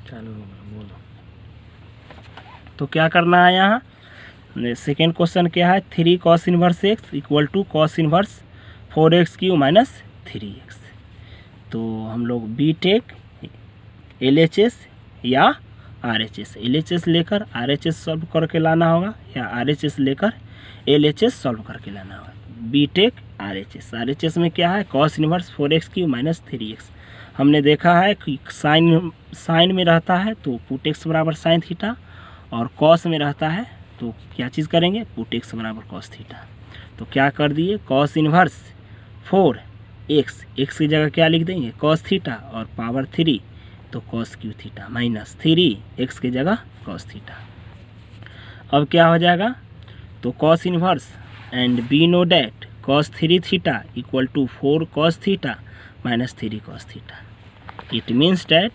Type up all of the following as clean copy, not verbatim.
चालू होगा, बोलो। तो क्या करना है यहाँ, सेकेंड क्वेश्चन क्या है, 3 cos inverse x equal to cos inverse 4x³ minus 3x। तो हम लोग बी टेक LHS या RHS, LHS लेकर RHS सॉल्व करके लाना होगा या RHS लेकर LHS सॉल्व करके लाना होगा। बी टेक RHS में क्या है, cos inverse 4x³ minus 3x। हमने देखा है कि साइन में रहता है तो पुट x बराबर साइन थीटा, और cos में रहता है तो क्या चीज़ करेंगे, पुट x बराबर cos थीटा। तो क्या कर दिए, cos इनवर्स 4x, x की जगह क्या लिख देंगे, cos थीटा, और पावर 3 तो cos cube theta minus 3x की जगह cos थीटा। अब क्या हो जाएगा, तो cos inverse and we know that cos 3 theta equal to 4 cos theta minus 3 cos theta. It means that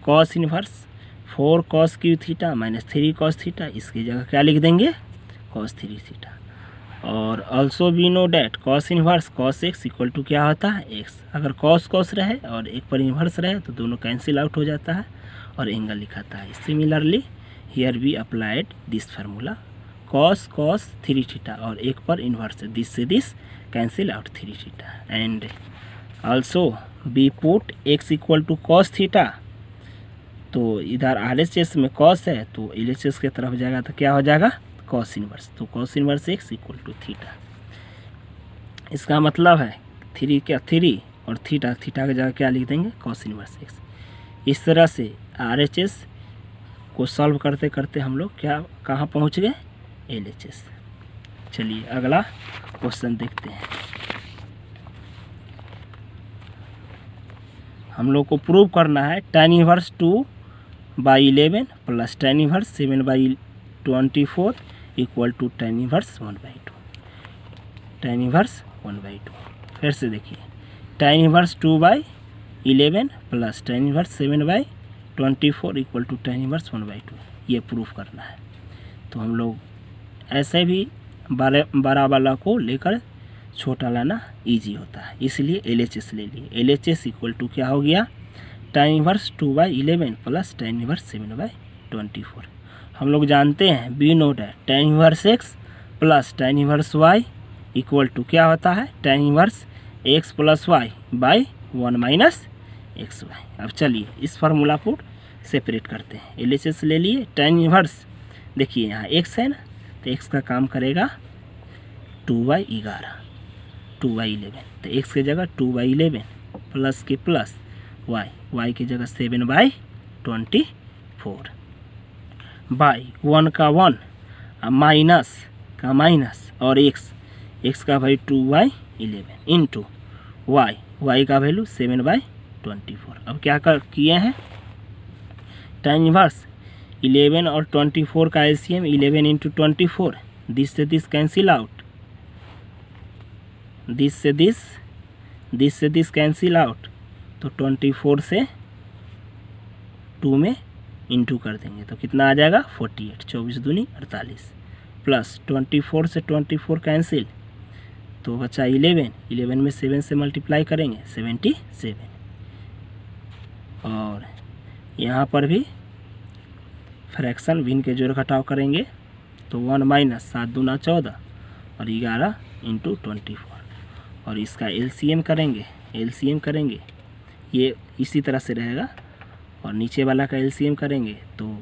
cos inverse 4 cos cube theta minus 3 cos theta, इसकी जगह क्या लिख देंगे, cos 3 थीटा। और also we know that cos inverse cos x equal to क्या होता है, x। अगर cos रहे और एक पर इन्वर्स रहे तो दोनों कैंसिल आउट हो जाता है और एंगल लिखाता है। Similarly here we applied this formula, cos 3 theta और एक पर इन्वर्स, दिस से this cancel out 3 theta. And also we put x equal to cos theta, तो इधर RHS में cos है तो LHS के तरफ जाएगा तो क्या हो जाएगा, cos इनवर्स। तो cos inverse x equal to theta, इसका मतलब है 3 और थीटा की जगह क्या लिख देंगे, cos इनवर्स x। इस तरह से RHS को सॉल्व करते करते हम लोग क्या कहाँ पहुँच गए, LHS। चलिए अगला क्वेश्चन देखते हैं। हम लोग को प्रूव करना है tan inverse 2/11 plus tan inverse 7/24 equal to tan inverse 1/2। tan inverse 1/2 फिर से देखिए, tan inverse 2/11 plus tan inverse 7/24 equal to tan inverse 1/2, ये प्रूफ करना है। तो हम लोग ऐसे भी बड़ा वाला को लेकर छोटा लाना इजी होता है, इसलिए LHS ले लिए। LHS इक्वल टू क्या हो गया, tan inverse 2/11 plus tan inverse 7/24। हम लोग जानते हैं बी नोट है tan inverse x plus tan inverse y equal to क्या होता है, tan inverse x plus y by 1 minus xy। अब चलिए इस फार्मूला को सेपरेट करते हैं। LHS ले लिए, tan इनवर्स देखिए यहाँ x है ना, तो x का काम करेगा 2/11 2/11, तो x की जगह 2/11 प्लस के प्लस y की जगह 7/24 बाई 1 का 1 माइनस का माइनस और x का भाई 2/11 इंटू y का वैल्यू 7/24। अब क्या किए हैं, tan इनवर्स 11 और 24 का LCM 11 इंटू 24, दिस से दिस कैंसिल आउट, दिस से दिस कैंसिल आउट, तो 24 से 2 में इंटू कर देंगे तो कितना आ जाएगा 48, 24 दूनी 48 प्लस 24 से 24 कैंसिल तो बचा 11 में 7 से मल्टीप्लाई करेंगे 77, और यहाँ पर भी फ्रैक्शन भिन्न के जोड़ घटाव करेंगे तो 1 माइनस 7 दूना 14 और 11 इंटू 24, और इसका LCM करेंगे ये इसी तरह से रहेगा, और नीचे वाला का LCM करेंगे तो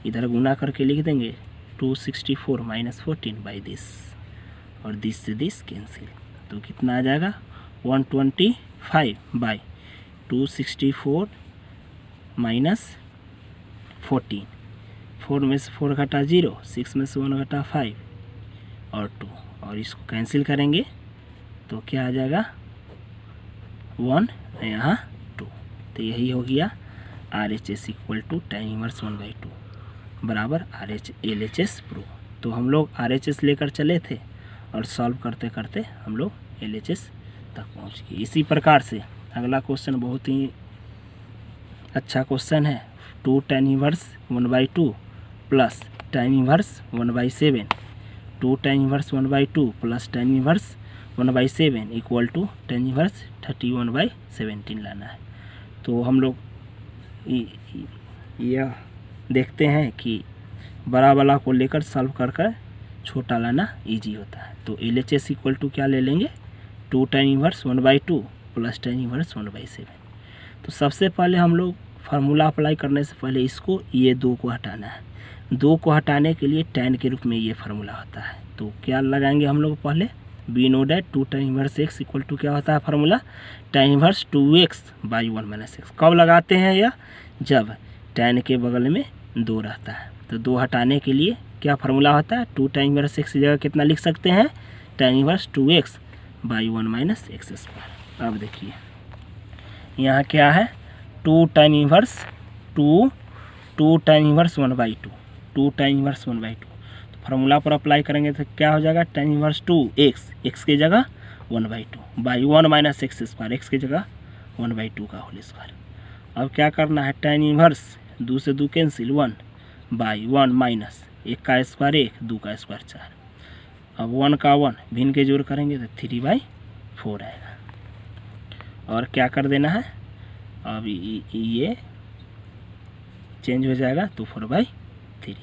इधर गुना करके लिख देंगे 264 माइनस 14 बाई दिस, और दिस से दिस कैंसिल, तो कितना आ जाएगा 125 बाई 264 माइनस 14, 4 में से 4 घटा 0, 6 में से 1 घटा 5 और 2, और इसको कैंसिल करेंगे तो क्या आ जाएगा 1 यहाँ 2। तो यही हो गया RHS equal to tan inverse 1/2 बराबर LHS प्रूव। तो हम लोग RHS लेकर चले थे और सॉल्व करते करते हम लोग LHS तक पहुँच गए। इसी प्रकार से अगला क्वेश्चन बहुत ही अच्छा क्वेश्चन है, 2 tan inverse 1/2 plus tan inverse 1/7, 2 tan inverse 1/2 plus tan inverse 1/7 equal to tan inverse 31/17 लाना है। तो हम लोग यह देखते हैं कि बड़ा वाला को लेकर सॉल्व कर कर छोटा लाना इजी होता है। तो LHS इक्वल टू क्या ले लेंगे, 2 tan inverse 1/2 plus tan inverse 1/7। तो सबसे पहले हम लोग फार्मूला अप्लाई करने से पहले इसको ये 2 को हटाना है। 2 को हटाने के लिए tan के रूप में ये फार्मूला होता है। तो क्या लगाएंगे हम लोग पहले, we know that 2 tan inverse x equal to क्या होता है formula, tan inverse 2x/1 - x। कब लगाते हैं यह, जब tan के बगल में 2 रहता है। तो 2 हटाने के लिए क्या फार्मूला होता है, 2 tan इनवर्स x की जगह कितना लिख सकते हैं, tan इनवर्स 2x/1 - x²। अब देखिए यहाँ क्या है, 2 tan inverse 2 tan inverse 1/2, 2 tan inverse 1/2। तो फार्मूला पर अप्लाई करेंगे तो क्या हो जाएगा, tan इनवर्स 2x, x की जगह 1/2/1 - x², x की जगह 1/2 का होल स्क्वायर। अब क्या करना है, tan इनवर्स 2 से 2 कैंसिल, 1/1 माइनस 1 का स्क्वायर 1, 2 का स्क्वायर 4। अब 1 का 1 भिन्न के जोड़ करेंगे तो 3/4 आएगा। और क्या कर देना है, अब ये चेंज हो जाएगा तो 4/3।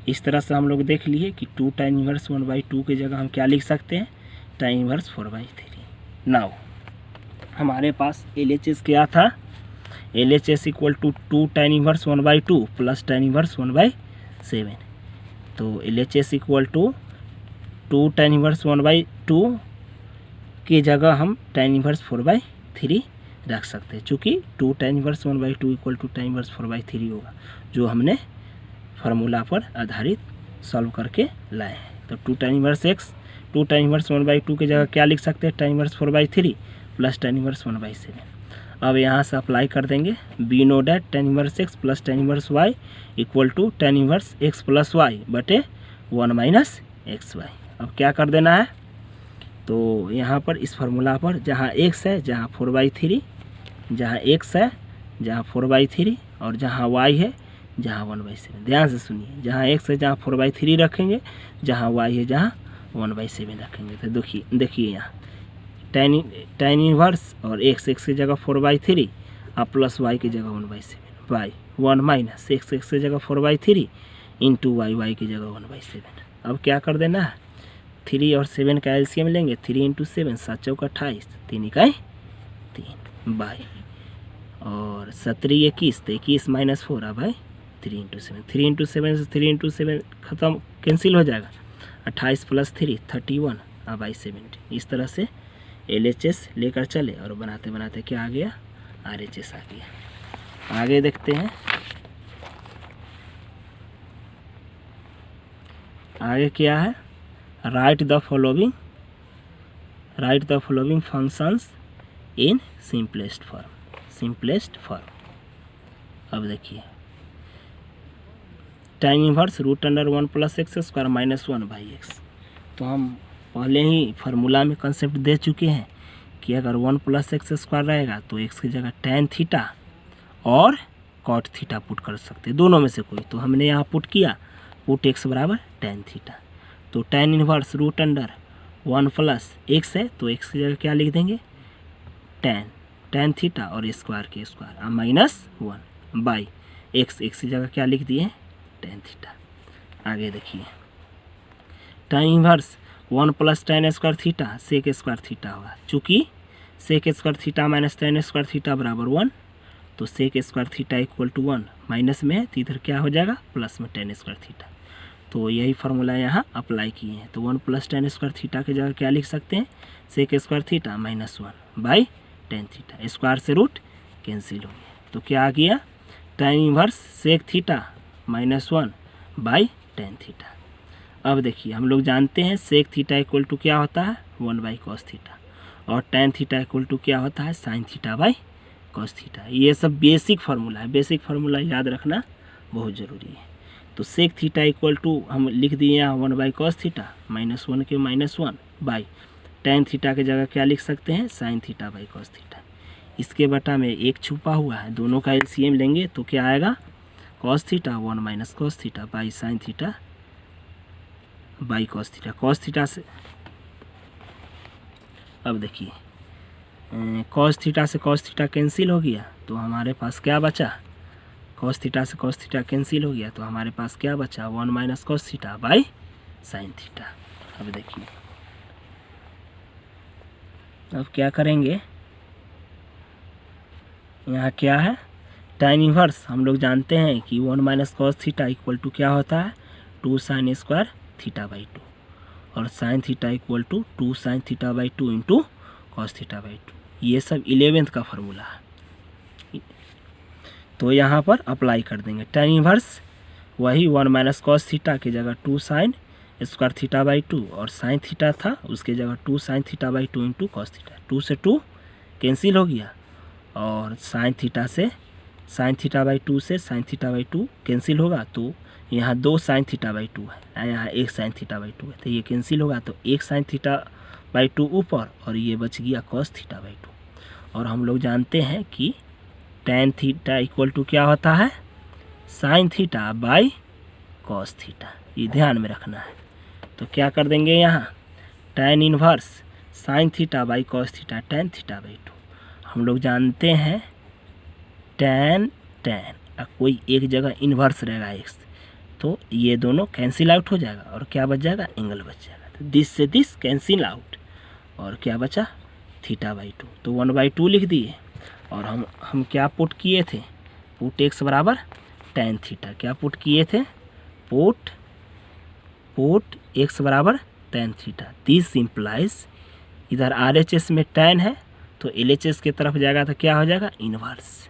इस तरह से हम लोग देख लिए कि 2 tan इनवर्स 1/2 की जगह हम क्या लिख सकते हैं, tan इनवर्स 4/3। नाउ हमारे पास LHS क्या था, LHS equal to 2 tan inverse 1/2 plus tan inverse 1/7। तो LHS equal to 2 tan inverse 1/2 की जगह हम tan इनवर्स 4/3 रख सकते हैं, चूँकि 2 tan inverse 1/2 equal to tan inverse 4/3 होगा, जो हमने फार्मूला पर आधारित सॉल्व करके लाए हैं। तो 2 tan inverse x, 2 tan inverse 1/2 की जगह क्या लिख सकते हैं, tan inverse 4/3 plus tan inverse 1/7। अब यहाँ से अप्लाई कर देंगे, we know that tan inverse x plus tan inverse y equal to tan inverse x plus y बटे 1 - xy। अब क्या कर देना है, तो यहाँ पर इस फार्मूला पर जहाँ x है, जहाँ 4/3, जहाँ x है, जहाँ 4/3 और जहाँ y है, जहाँ 1/7। ध्यान से सुनिए, जहाँ x है जहाँ 4/3 रखेंगे, जहाँ y है जहाँ 1/7 रखेंगे। तो देखिए यहाँ tan इनवर्स और x की जगह 4/3 और प्लस y की जगह 1/7 बाई 1 माइनस x की जगह 4/3 इंटू y की जगह 1/7। अब क्या कर देना है, 3 और 7 का एलसीएम लेंगे, 3 × 7 7 चौक 28, 3 इकाई 3 बाई और 17 21, तो 21 - 4 बाई 3 × 7, 3 × 7 से 3 × 7 खत्म कैंसिल हो जाएगा, 28 प्लस 3 31 बाई 70। इस तरह से LHS लेकर चले और बनाते बनाते क्या आ गया, RHS आ गया। आगे देखते हैं, आगे क्या है, right the following functions in simplest form. अब देखिए tan इनवर्स √1 + x² - 1/x। तो हम पहले ही फार्मूला में कंसेप्ट दे चुके हैं कि अगर 1 + x² रहेगा तो x की जगह tan थीटा और cot थीटा पुट कर सकते हैं, दोनों में से कोई। तो हमने यहाँ पुट किया, पुट x बराबर tan थीटा। तो tan इनवर्स √1 + x है, तो x की जगह क्या लिख देंगे, tan थीटा और स्क्वायर के स्क्वायर -1 बाई x की जगह क्या लिख दिए, tan थीटा। आगे देखिए, tan inverse 1 + tan² theta sec² theta होगा, चूँकि sec² theta minus tan² theta बराबर 1, तो sec² theta equal to 1 minus में है, तो इधर क्या हो जाएगा, प्लस में tan² थीटा। तो यही फार्मूला यहाँ अप्लाई किए हैं। तो 1 + tan² थीटा की जगह क्या लिख सकते हैं, sec² theta -1 by tan theta, square से रूट कैंसिल हो गया। तो क्या आ गया, tan inverse sec theta -1 by tan theta. अब देखिए हम लोग जानते हैं sec थीटा इक्वल टू क्या होता है, 1/cos थीटा, और tan थीटा इक्वल टू क्या होता है, sin थीटा/cos थीटा। ये सब बेसिक फार्मूला है, बेसिक फार्मूला याद रखना बहुत ज़रूरी है। तो sec थीटा इक्वल टू हम लिख दिए यहाँ 1/cos थीटा, -1 के -1 बाई tan थीटा की जगह क्या लिख सकते हैं, sin थीटा/cos थीटा। इसके बटा में एक छुपा हुआ है, दोनों का एलसीएम लेंगे तो क्या आएगा, cos theta 1 - cos theta by sin थीटा/cos थीटा। cos थीटा से अब देखिए cos थीटा से cos थीटा कैंसिल हो गया, तो हमारे पास क्या बचा, कॉस थीटा से कॉस थीटा कैंसिल हो गया, तो हमारे पास क्या बचा 1 minus cos theta by sine theta. अब देखिए अब क्या करेंगे, यहाँ क्या है tan इनवर्स, हम लोग जानते हैं कि 1 minus cos theta equal to क्या होता है 2 साइन स्क्वायर थीटा बाई 2, और sine theta equal to 2 sine theta by 2 into cos theta by 2। ये सब 11th का फार्मूला है, तो यहाँ पर अप्लाई कर देंगे। tan इनवर्स वही 1 माइनस कॉस थीटा की जगह 2 साइन स्क्वायर थीटा बाई 2, और साइन थीटा था उसके जगह 2 sine theta by 2 into cos theta. 2 से 2 कैंसिल हो गया, और साइन थीटा से साइन थीटा बाई 2 से साइन थीटा बाई 2 कैंसिल होगा, तो यहाँ 2 साइन थीटा बाई 2 है, यहाँ 1 साइन थीटा बाई 2 है, तो ये कैंसिल होगा, तो 1 साइन थीटा बाई 2 ऊपर, और ये बच गया कॉस थीटा बाई 2। और हम लोग जानते हैं कि tan थीटा इक्वल टू क्या होता है sign theta by cos theta, ये ध्यान में रखना है। तो क्या कर देंगे यहाँ tan inverse sine theta by cos theta tan theta by 2। हम लोग जानते हैं tan कोई एक जगह इन्वर्स रहेगा x, तो ये दोनों कैंसिल आउट हो जाएगा, और क्या बच जाएगा एंगल बच जाएगा, तो दिस से दिस कैंसिल आउट, और क्या बचा थीटा बाई 2, तो 1/2 लिख दिए। और हम क्या पुट किए थे, पुट x बराबर tan थीटा, क्या पुट किए थे पुट x बराबर tan थीटा। दिस इम्प्लाइज इधर RHS में tan है, तो LHS की तरफ जाएगा तो क्या हो जाएगा inverse,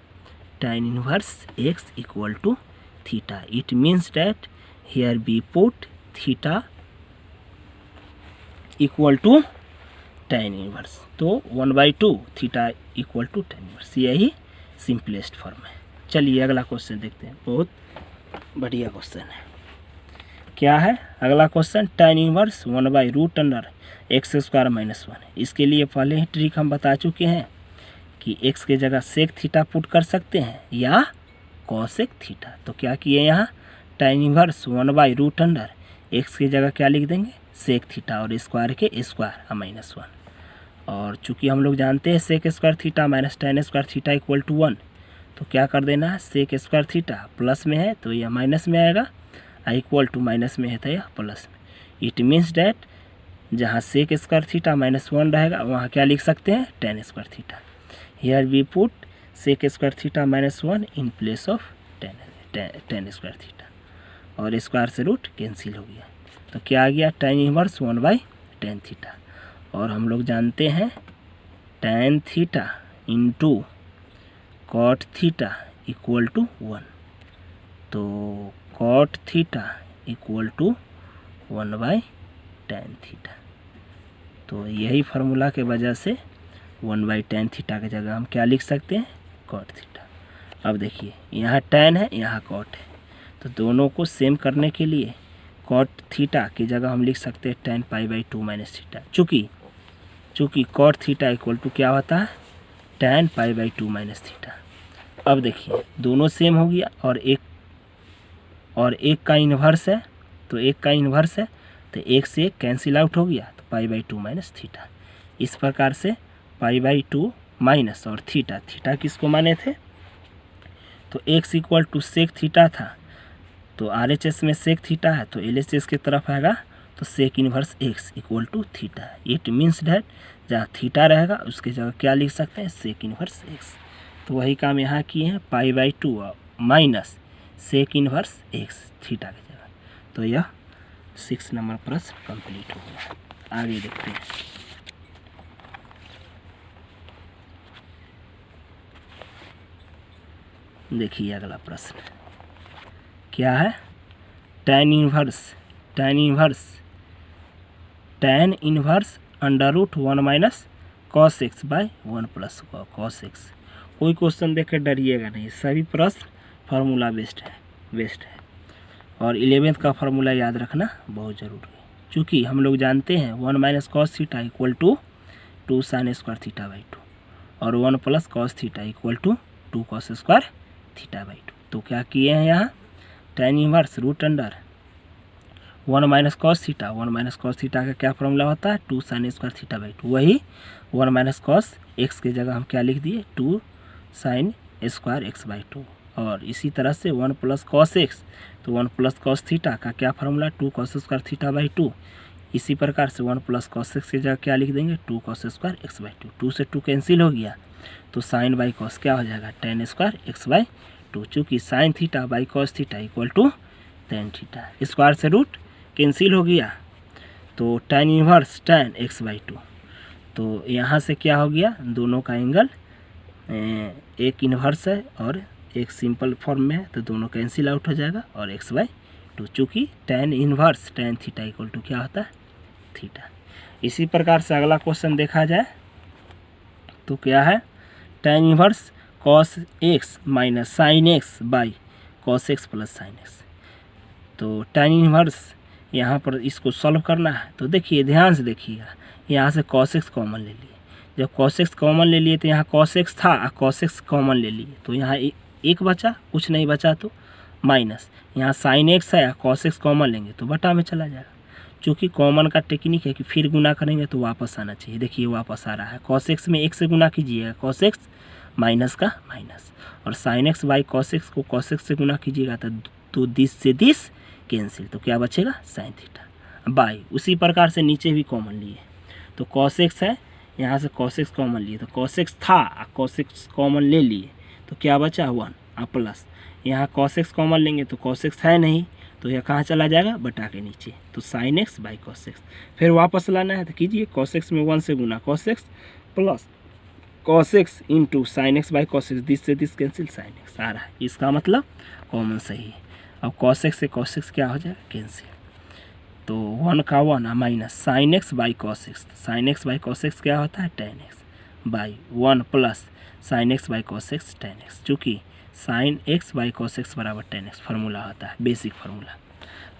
tan inverse x equal to theta. It means that here we put theta equal to tan inverse, तो 1/2 theta equal to tan inverse, यही सिंपलेस्ट फॉर्म है। चलिए अगला क्वेश्चन देखते हैं, बहुत बढ़िया क्वेश्चन है। क्या है अगला question, tan inverse 1/√x² minus 1। इसके लिए पहले ही ट्रिक हम बता चुके हैं कि x के जगह सेक थीटा पुट कर सकते हैं या कॉसेक थीटा। तो क्या किए यहाँ tan इनवर्स 1/√x की जगह क्या लिख देंगे सेक थीटा, और स्क्वायर के स्क्वायर माइनस 1। और चूंकि हम लोग जानते हैं sec square theta minus tan square theta equal to 1, तो क्या कर देना है सेक स्क्वायर थीटा प्लस में है तो यह माइनस में आएगा, इक्वल टू माइनस में है तो यह प्लस में। इट मीन्स डैट जहाँ सेक स्क्वायर थीटा माइनस 1 रहेगा वहाँ क्या लिख सकते हैं tan square theta. Here we put sec square theta minus 1 in place of tan square theta, और स्क्वायर से रूट कैंसिल हो गया, तो क्या आ गया tan इनवर्स 1/tan थीटा। और हम लोग जानते हैं tan theta into cot theta equal to 1, तो cot theta equal to 1/tan theta. तो यही फार्मूला के वजह से 1/tan थीटा की जगह हम क्या लिख सकते हैं कॉट थीटा। अब देखिए यहाँ tan है यहाँ कॉट है, तो दोनों को सेम करने के लिए कॉट थीटा की जगह हम लिख सकते हैं tan π/2 माइनस थीटा, चूँकि कॉट थीटा इक्वल टू क्या होता है tan π/2 माइनस थीटा। अब देखिए दोनों सेम हो गया, और एक का इन्वर्स है, तो एक का इन्वर्स है तो एक से एक कैंसिल आउट हो गया, तो π/2 माइनस थीटा। इस प्रकार से π/2 माइनस और थीटा किसको माने थे, तो x equal to sec theta था, तो RHS में सेक थीटा है तो LHS की तरफ आएगा, तो sec inverse x equal to theta. It means that जहाँ थीटा रहेगा उसकी जगह क्या लिख सकते हैं सेक इन्वर्स x। तो वही काम यहाँ किए हैं π/2 minus sec inverse x theta की जगह। तो यह 6 नंबर प्रश्न कंप्लीट हो गया। आगे देखते हैं। देखिए अगला प्रश्न क्या है, tan inverse √1 minus cos x by 1 plus cos x। कोई क्वेश्चन देख कर डरिएगा नहीं, सभी प्रश्न फार्मूला बेस्ड है, और 11th का फार्मूला याद रखना बहुत ज़रूरी है। चूँकि हम लोग जानते हैं 1 minus cos theta equal to 2 sine square theta by 2, और 1 plus cos theta equal to 2 cos square theta by 2। तो क्या किए हैं यहाँ tan inverse √1 minus cos theta का क्या फॉर्मूला होता है 2 साइन स्क्वायर थीटा बाई 2, वही 1 माइनस कॉस एक्स की जगह हम क्या लिख दिए 2 साइन स्क्वायर x बाई 2, और इसी तरह से 1 प्लस कॉस एक्स, तो 1 प्लस कॉस थीटा का क्या formula 2 cos square theta by 2। इसी प्रकार से 1 प्लस कॉस एक्स की जगह क्या लिख देंगे 2 कॉस स्क्वायर एक्स बाई 2। 2 से 2 कैंसिल हो गया तो साइन बाई कॉस क्या हो जाएगा टेन स्क्वायर एक्स बाई 2, चूँकि sine theta by cos theta equal to tan theta. Square से रूट कैंसिल हो गया तो tan inverse tan x by 2। तो यहाँ से क्या हो गया दोनों का एंगल एक इन्वर्स है और एक सिंपल फॉर्म में है तो दोनों कैंसिल आउट हो जाएगा और एक्स बाई 2, चूँकि tan inverse tan theta equal to क्या होता है थीटा। इसी प्रकार से अगला क्वेश्चन देखा जाए तो क्या है tan inverse cos x minus sine x by cos x plus sine x. तो टेन इनवर्स यहाँ पर इसको सॉल्व करना है तो देखिए ध्यान से देखिएगा, यहाँ से कॉस एक्स कॉमन ले लिए, जब कॉस एक्स कॉमन ले लिए तो यहाँ कॉस एक्स था और कॉस एक्स कॉमन ले लिए तो यहाँ एक बचा, कुछ नहीं बचा तो माइनस, यहाँ साइन एक्स है कॉस एक्स कॉमन लेंगे तो बटा में चला जाएगा। चूँकि कॉमन का टेक्निक है कि फिर गुना करेंगे तो वापस आना चाहिए, देखिए वापस आ रहा है। कॉस एक्स में एक से गुना कीजिएगा कॉस एक्स माइनस का माइनस, और sign x by cos x को कॉस एक्स से गुना कीजिएगा तो 10 से 10 कैंसिल, तो क्या बचेगा साइन थीटा बाई। उसी प्रकार से नीचे भी कॉमन लिए तो कॉस एक्स है, यहाँ से कॉस एक्स कॉमन लिए तो कॉस एक्स था कॉस एक्स कॉमन ले लिए तो क्या बचा 1 और प्लस, यहाँ कॉस एक्स कॉमन लेंगे तो कॉस एक्स है नहीं तो यह कहाँ चला जाएगा बटा के नीचे, तो sign x by cos x. फिर वापस लाना है तो कीजिए कॉस एक्स में 1 से गुना cos x plus cos x into sine x by cos x, 10 से 10 कैंसिल साइन एक्स आ रहा है, इसका मतलब कॉमन सही है। अब कॉस एक्स से कॉस एक्स क्या हो जाएगा कैंसिल, तो 1 का 1 minus sine x by cos x, sine x by cos x क्या होता है tan x by 1 plus sine x by cos x tan x, चूँकि sine x by cos x बराबर टेन एक्स फार्मूला होता है basic formula.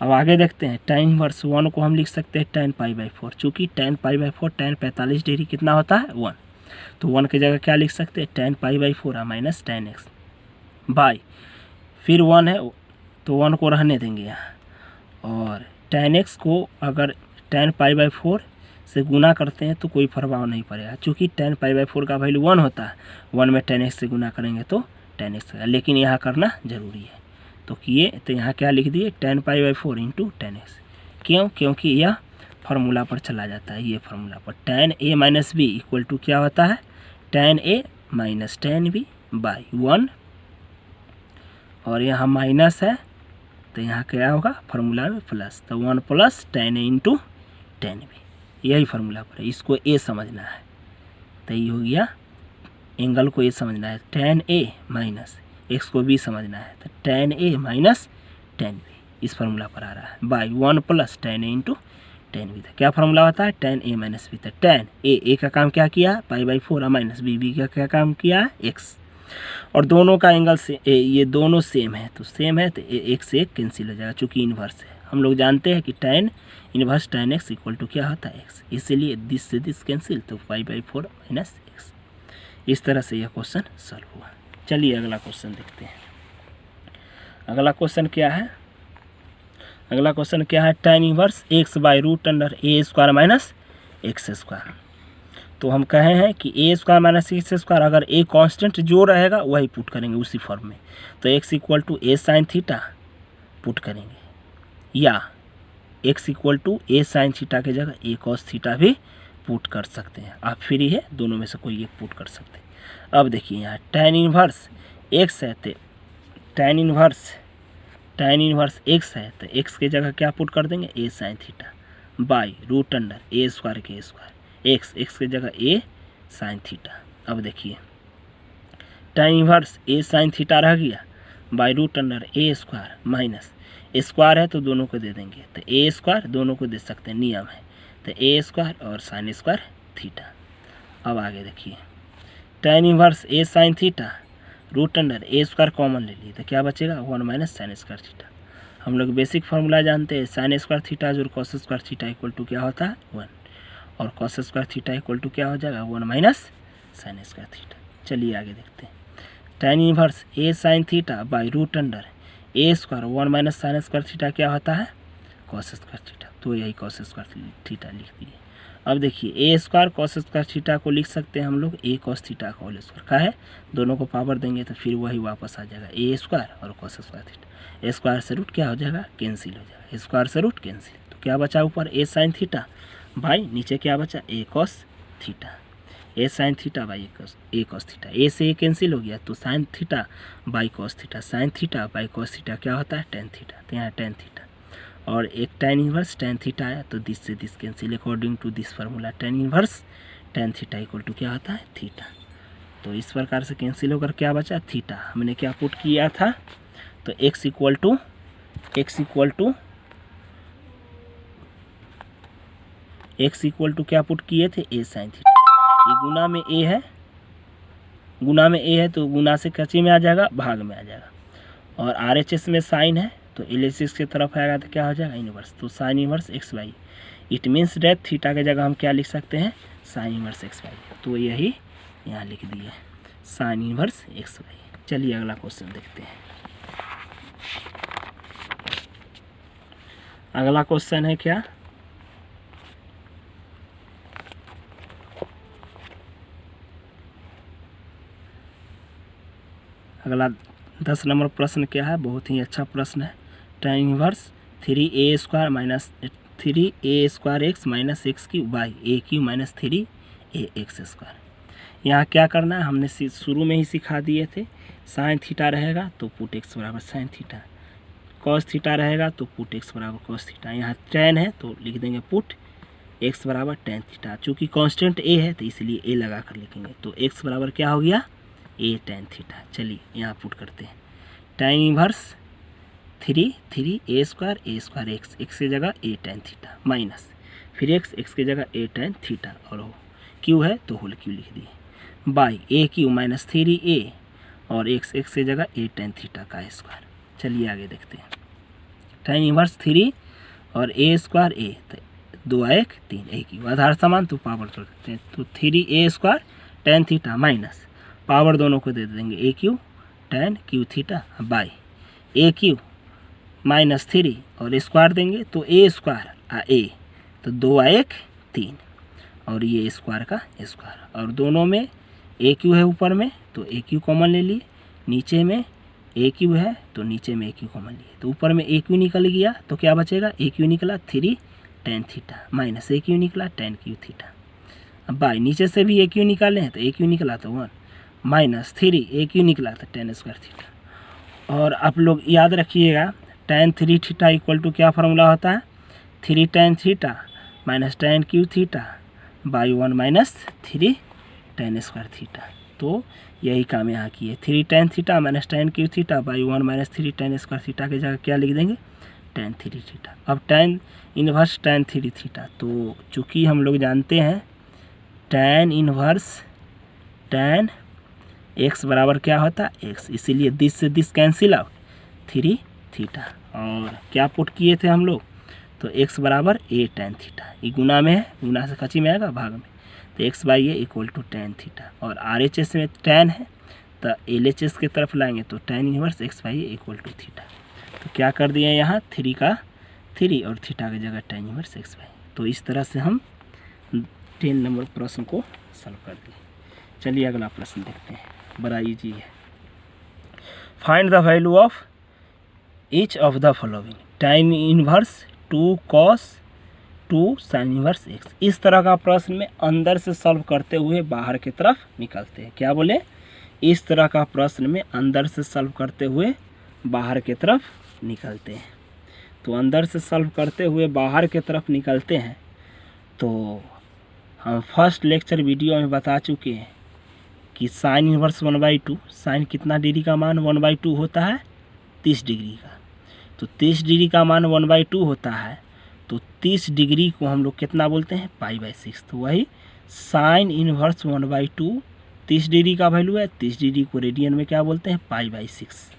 अब आगे देखते हैं टेन इनवर्स 1 को हम लिख सकते हैं टेन पाई बाई 4, चूँकि ten pi by 4 ten 45 degree कितना होता है 1, तो 1 की जगह क्या लिख सकते हैं ten pi by 4 minus ten x by, फिर 1 है तो 1 को रहने देंगे यहाँ, और टेन एक्स को अगर टेन पाई बाई 4 से गुना करते हैं तो कोई प्रभाव नहीं पड़ेगा, चूँकि टेन पाई बाई 4 का वैल्यू 1 होता है, 1 में टेन एक्स से गुना करेंगे तो टेन एक्स, लेकिन यहाँ करना ज़रूरी है तो किए, तो यहाँ क्या लिख दिए ten pi by 4 into ten x. क्यों, क्योंकि यह फार्मूला पर चला जाता है, ये फार्मूला पर tan a minus b equal to क्या होता है tan a minus tan b by 1, और यहाँ माइनस है तो यहाँ क्या होगा फार्मूला में प्लस, तो 1 plus tan a into tan B, यही फार्मूला पर है, इसको ए समझना है तो ये हो गया, एंगल को ए समझना है, टेन ए माइनस एक्स को बी समझना है तो tan a minus tan b, इस फार्मूला पर आ रहा है by 1 plus tan a into tan b. क्या फार्मूला होता है टेन ए माइनस बी, तो टेन ए का काम क्या किया पाई बाई 4 और माइनस बी का क्या काम किया है एक्स, और दोनों का एंगल से ये दोनों सेम है तो सेम है तो एक से एक कैंसिल हो जाएगा, चूँकि इन्वर्स है। हम लोग जानते हैं कि tan inverse tan x equal to क्या होता है एक्स, इसीलिए 10 से 10 कैंसिल तो पाई बाई 4 माइनस एक्स। इस तरह से यह क्वेश्चन सॉल्व हुआ। चलिए अगला क्वेश्चन देखते हैं। अगला क्वेश्चन क्या है, अगला क्वेश्चन क्या है tan inverse x by root under a square minus x square. तो हम कहे हैं कि a square minus x square, अगर ए कांस्टेंट जो रहेगा वही पुट करेंगे उसी फॉर्म में, तो x equal to a sine theta put करेंगे, या x equal to a sine theta की जगह ए कॉस थीटा भी पुट कर सकते हैं, आप फ्री है दोनों में से कोई एक पुट कर सकते हैं। अब देखिए यहाँ टेन इनवर्स एक्स है तो टेन इनवर्स एक्स है तो एक्स की जगह क्या पुट कर देंगे a sine theta by root under a square के स्क्वायर, एक्स की जगह ए साइन थीटा। अब देखिए tan inverse a sine theta रह गया by root under a square minus square है तो दोनों को दे देंगे, तो ए स्क्वायर दोनों को दे सकते हैं नियम है, तो ए स्क्वायर और साइन स्क्वायर थीटा। अब आगे देखिए tan inverse a sine theta root under a square common ले लिए तो क्या बचेगा 1 माइनस साइन स्क्वायर थीटा। हम लोग बेसिक फार्मूला जानते हैं साइन स्क्वायर थीटा जो cos square theta equal to क्या होता है 1, और cos square theta equal to क्या हो जाएगा 1 माइनस साइन स्क्वायर थीटा। चलिए आगे देखते हैं tan inverse a sine theta by root under a square 1 minus sine square theta क्या होता है कॉस स्क्वायर थीटा, तो यही कॉस स्क्वायर थीटा लिख दिए। अब देखिए ए स्क्वायर कॉस स्क्वायर थीटा को लिख सकते हैं हम लोग ए कॉस थीटा का होल स्क्वायर। क्या है, दोनों को पावर देंगे तो फिर वही वापस आ जाएगा ए स्क्वायर और कॉस स्क्वायर थीटा। ए स्क्वायर से रूट क्या हो जाएगा, कैंसिल हो जाएगा, ए स्क्वायर से रूट कैंसिल। तो क्या बचा ऊपर ए साइन थीटा बाई नीचे क्या बचा a cos theta. A sine theta by a cos theta, a से ए कैंसिल हो गया तो sine theta by cos theta, sine theta by cos theta क्या होता है टेन थीटा। तो यहाँ टेन थीटा और एक tan इनवर्स tan थीटा आया तो दिस से this cancel according to this formula. tan inverse tan theta equal to क्या होता है थीटा। तो इस प्रकार से कैंसिल होकर क्या बचा थीटा। हमने क्या पुट किया था तो x इक्वल टू क्या पुट किए थे a साइन थीटा। ये गुना में a है तो गुना से कच्चे में आ जाएगा भाग में आ जाएगा और RHS में साइन है तो LHS की तरफ आएगा तो क्या हो जाएगा इनवर्स। तो sine inverse x y, it means that theta के जगह हम क्या लिख सकते हैं साइन इनवर्स एक्स वाई। तो यही यहाँ लिख दिए साइन इनवर्स एक्स वाई। चलिए अगला क्वेश्चन देखते हैं। अगला क्वेश्चन है क्या, अगला 10 नंबर प्रश्न क्या है, बहुत ही अच्छा प्रश्न है। tan inverse 3a square minus 3a square x minus x cube by a cube minus 3a x square. यहाँ क्या करना है हमने शुरू में ही सिखा दिए थे। साइन थीटा रहेगा तो पुट एक्स बराबर साइन थीटा, कॉस थीटा रहेगा तो पुट एक्स बराबर कॉस थीटा। यहाँ tan है तो लिख देंगे पुट एक्स बराबर tan थीटा। चूँकि कांस्टेंट a है तो इसलिए a लगा कर लिखेंगे तो x बराबर क्या हो गया a tan थीटा। चलिए यहाँ पुट करते हैं tan inverse 3a square x की जगह a tan थीटा माइनस फिर x की जगह a tan थीटा और क्यू है तो होल क्यू लिख दिए by a Q minus 3a और x की जगह a tan थीटा का स्क्वायर। चलिए आगे देखते हैं। tan इनवर्स 3 और a स्क्वायर a तो 2 1 3 a क्यू आधार समान तो पावर कर देते हैं तो 3a square tan theta minus power दोनों को दे देंगे a cube tan cube theta by a cube minus 3 और स्क्वायर देंगे तो ए स्क्वायर ए तो 2 1 3 और ये स्क्वायर का स्क्वायर और दोनों में ए क्यू है ऊपर में तो ए क्यू कॉमन ले लिए, नीचे में ए क्यू है तो नीचे में ए क्यू कॉमन लिए तो ऊपर में ए क्यू निकल गया तो क्या बचेगा ए क्यू निकला 3 tan थीटा माइनस ए क्यू निकला tan क्यू थीटा। अब बाई नीचे से भी ए क्यू निकाले हैं तो ए क्यू निकला तो 1 माइनस 3 ए क्यू निकला था tan स्क्वायर थीटा। और आप लोग याद रखिएगा tan 3 थीटा इक्वल टू क्या फार्मूला होता है 3 tan theta minus tan cube theta by 1 minus 3 tan square theta. तो यही काम यहाँ किए 3 tan theta minus tan cube theta by 1 minus 3 tan square theta की जगह क्या लिख देंगे tan 3 थीटा। अब tan इनवर्स tan 3 थीटा तो चूँकि हम लोग जानते हैं tan इनवर्स tan x बराबर क्या होता है x, इसीलिए दिस से दिस कैंसिल आउट 3 थीटा और क्या पुट किए थे हम लोग तो x बराबर a tan थीटा। ये गुना में है, गुना से कच्ची में आएगा भाग में तो x by a equal to tan theta और RHS में tan है तो LHS की तरफ लाएंगे तो tan inverse x by a equal to theta. तो क्या कर दिए यहाँ 3 का 3 और थीटा की जगह tan इनवर्स x बाई। तो इस तरह से हम 10 नंबर प्रश्न को सॉल्व कर दिए। चलिए अगला प्रश्न देखते हैं, बड़ा इजी है। Find the value of each of the following tan inverse 2 cos 2 sin inverse x। इस तरह का प्रश्न में अंदर से सॉल्व करते हुए बाहर की तरफ निकलते हैं। क्या बोले, इस तरह का प्रश्न में अंदर से सॉल्व करते हुए बाहर की तरफ निकलते हैं। तो अंदर से सॉल्व करते हुए बाहर की तरफ निकलते हैं तो हम फर्स्ट लेक्चर वीडियो में बता चुके हैं कि साइन इनवर्स 1/2 साइन कितना डिग्री का मान 1/2 होता है 30 डिग्री का। तो 30 डिग्री का मान 1/2 होता है तो 30 डिग्री को हम लोग कितना बोलते हैं π/6। तो वही साइन इनवर्स 1/2 30 डिग्री का वैल्यू है, 30 डिग्री को रेडियन में क्या बोलते हैं π/6,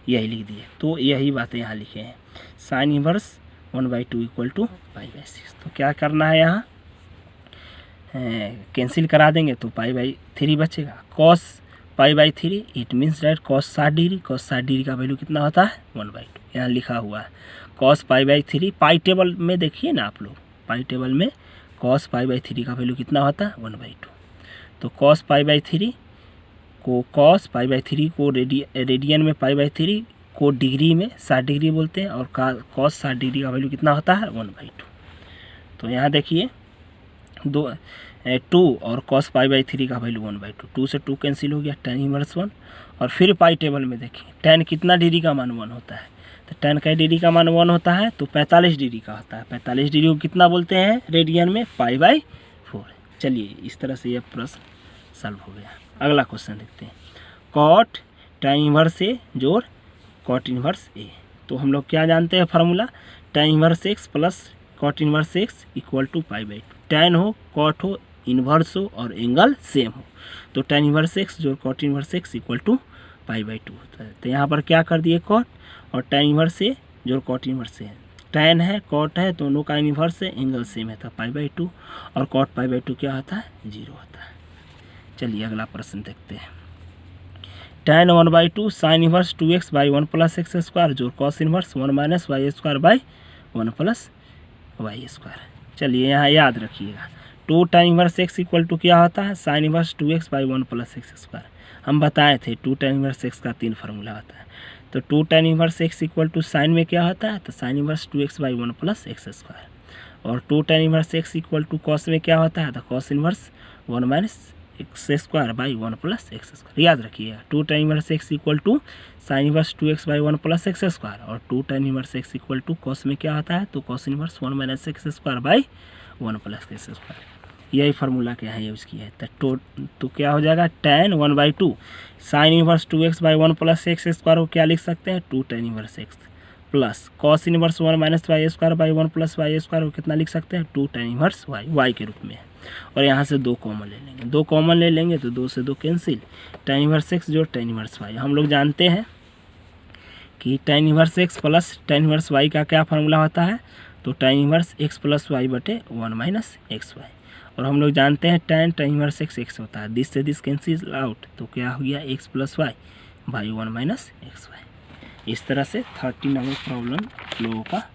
यही लिख दिए। तो यही बातें यहाँ लिखे हैं साइन इनवर्स 1/2 इक्वल टू π/6। तो क्या करना है यहाँ कैंसिल करा देंगे तो π/3 बचेगा। cos π/3 it means that cos 60 degree, cos 60 degree का वैल्यू कितना होता है 1/2, यहाँ लिखा हुआ है cos π/3। पाई टेबल में देखिए ना आप लोग, पाई टेबल में कॉस पाई बाई 3 का वैल्यू कितना होता है 1/2। तो कॉस पाई बाई 3 को रेडियन में पाई बाई 3 को डिग्री में 60 डिग्री बोलते हैं, और कॉस 60 डिग्री का वैल्यू कितना होता है 1/2। तो यहाँ देखिए 2 और कॉस पाई बाई 3 का वैल्यू 1/2, 2 से 2 कैंसिल हो गया, tan इनवर्स 1। और फिर पाई टेबल में देखिए tan कितना डिग्री का मान 1 होता है, तो tan का डिग्री का मान 1 होता है तो 45 डिग्री का होता है। 45 डिग्री को कितना बोलते हैं रेडियन में π/4। चलिए इस तरह से यह प्रश्न सॉल्व हो गया। अगला क्वेश्चन देखते हैं, कॉट tan इनवर्स ए जोड़ कॉट इनवर्स ए। तो हम लोग क्या जानते हैं formula, tan inverse x plus cot inverse x equal to π/2। tan हो, कॉट हो, इन्वर्स हो और एंगल सेम हो, तो tan इनवर्स x जोड़ cot inverse x equal to π/2 होता है। तो यहाँ पर क्या कर दिए कॉट, और tan इनवर्स ए जोड़ कॉट इनवर्स ए, tan है कॉट है दोनों का इनवर्स है, एंगल सेम है तो π/2, और कॉट π/2 क्या होता है 0 होता है। चलिए अगला प्रश्न देखते हैं, tan 1/2 sine inverse 2x by 1 plus x square जोड़ cos inverse 1 minus y square by 1 plus y square. चलिए यहाँ याद रखिएगा 2 tan inverse x equal to क्या होता है sine inverse 2x by 1 plus x square. हम बताए थे 2 tan इनवर्स x का 3 फार्मूला होता है। तो 2 tan inverse x equal to sine में क्या होता है, तो sine inverse 2x by 1 plus x square, और 2 tan inverse x equal to cos में क्या होता है, तो cos inverse 1 minus x square by 1 plus x square. याद रखिएगा 2 tan inverse x equal to sine inverse 2x by 1 plus x square, और 2 tan inverse x equal to cos में क्या होता है, तो cos inverse 1 minus x square by 1 plus x square. यही formula क्या है यूज़ किया है। तो क्या हो जाएगा tan 1/2 sine inverse 2x by 1 plus x square को क्या लिख सकते हैं 2 tan inverse x plus cos inverse 1 minus y square by 1 plus y square को कितना लिख सकते हैं 2 tan इनवर्स y के रूप में। और यहाँ से 2 कॉमन ले लेंगे, 2 कॉमन ले लेंगे तो 2 से 2 कैंसिल, tan इनवर्स x जोड़ tan इनवर्स y। हम लोग जानते हैं कि tan inverse x plus tan inverse y का क्या फार्मूला होता है, तो tan inverse x plus y बटे 1 माइनस एक्स वाई। और हम लोग जानते हैं tan इनवर्स x होता है, दिस से दिस कैंसिल आउट, तो क्या हो गया x plus y by 1 minus x y. इस तरह से 30 नंबर प्रॉब्लम लोगों का